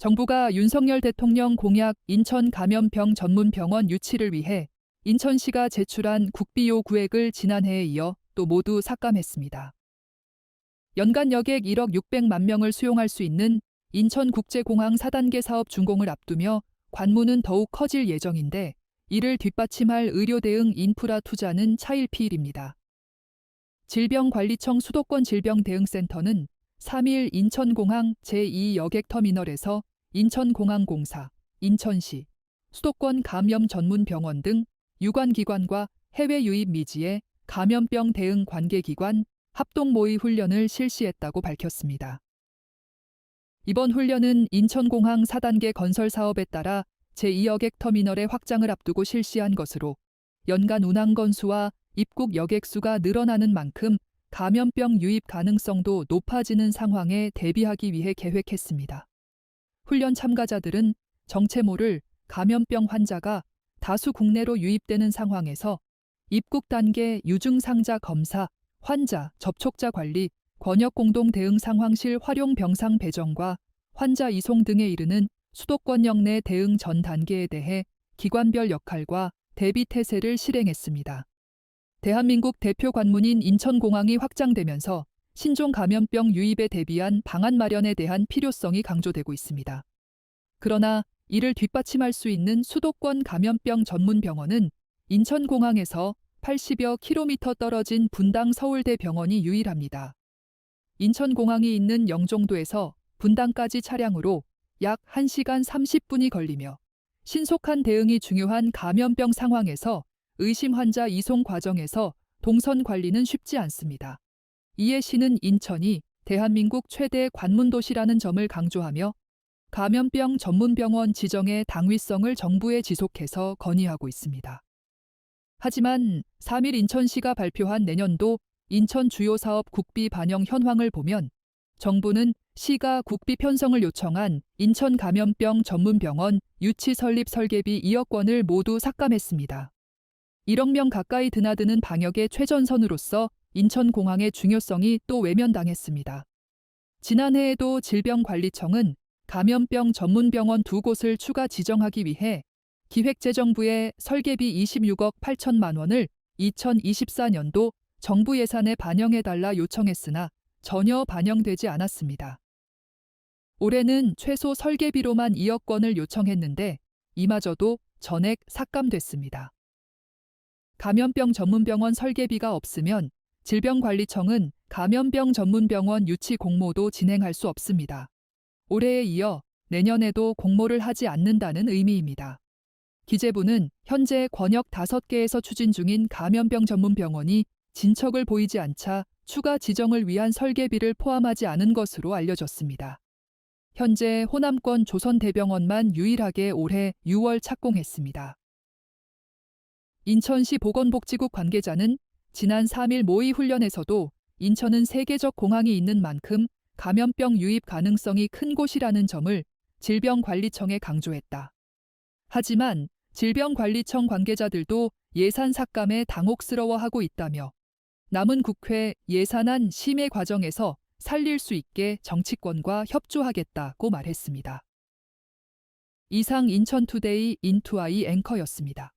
정부가 윤석열 대통령 공약 인천 감염병 전문병원 유치를 위해 인천시가 제출한 국비 요구액을 지난해에 이어 또 모두 삭감했습니다. 연간 여객 1억 600만 명을 수용할 수 있는 인천국제공항 4단계 사업 준공을 앞두며 관문은 더욱 커질 예정인데 이를 뒷받침할 의료 대응 인프라 투자는 차일피일입니다. 질병관리청 수도권 질병대응센터는 3일 인천공항 제2여객터미널에서 인천공항공사, 인천시, 수도권 감염전문병원 등 유관기관과 해외 유입 미지의 감염병 대응 관계기관 합동모의 훈련을 실시했다고 밝혔습니다. 이번 훈련은 인천공항 4단계 건설 사업에 따라 제2여객터미널의 확장을 앞두고 실시한 것으로 연간 운항 건수와 입국 여객 수가 늘어나는 만큼 감염병 유입 가능성도 높아지는 상황에 대비하기 위해 계획했습니다. 훈련 참가자들은 정체 모를 감염병 환자가 다수 국내로 유입되는 상황에서 입국 단계 유증상자 검사, 환자, 접촉자 관리, 권역 공동 대응 상황실 활용 병상 배정과 환자 이송 등에 이르는 수도권역 내 대응 전 단계에 대해 기관별 역할과 대비 태세를 실행했습니다. 대한민국 대표 관문인 인천공항이 확장되면서 신종 감염병 유입에 대비한 방안 마련에 대한 필요성이 강조되고 있습니다. 그러나 이를 뒷받침할 수 있는 수도권 감염병 전문병원은 인천공항에서 80여 킬로미터 떨어진 분당 서울대병원이 유일합니다. 인천공항이 있는 영종도에서 분당까지 차량으로 약 1시간 30분이 걸리며 신속한 대응이 중요한 감염병 상황에서 의심 환자 이송 과정에서 동선 관리는 쉽지 않습니다. 이에 시는 인천이 대한민국 최대 관문도시라는 점을 강조하며 감염병 전문병원 지정의 당위성을 정부에 지속해서 건의하고 있습니다. 하지만 3일 인천시가 발표한 내년도 인천 주요 사업 국비 반영 현황을 보면 정부는 시가 국비 편성을 요청한 인천 감염병 전문병원 유치 설립 설계비 2억 원을 모두 삭감했습니다. 1억 명 가까이 드나드는 방역의 최전선으로서 인천공항의 중요성이 또 외면당했습니다. 지난해에도 질병관리청은 감염병 전문병원 2곳을 추가 지정하기 위해 기획재정부에 설계비 26억 8천만 원을 2024년도 정부 예산에 반영해달라 요청했으나 전혀 반영되지 않았습니다. 올해는 최소 설계비로만 2억 원을 요청했는데 이마저도 전액 삭감됐습니다. 감염병 전문병원 설계비가 없으면 질병관리청은 감염병 전문병원 유치 공모도 진행할 수 없습니다. 올해에 이어 내년에도 공모를 하지 않는다는 의미입니다. 기재부는 현재 권역 5개에서 추진 중인 감염병 전문병원이 진척을 보이지 않자 추가 지정을 위한 설계비를 포함하지 않은 것으로 알려졌습니다. 현재 호남권 조선대병원만 유일하게 올해 6월 착공했습니다. 인천시 보건복지국 관계자는 지난 3일 모의 훈련에서도 인천은 세계적 공항이 있는 만큼 감염병 유입 가능성이 큰 곳이라는 점을 질병관리청에 강조했다. 하지만 질병관리청 관계자들도 예산 삭감에 당혹스러워하고 있다며 남은 국회 예산안 심의 과정에서 살릴 수 있게 정치권과 협조하겠다고 말했습니다. 이상 인천투데이 인투아이 앵커였습니다.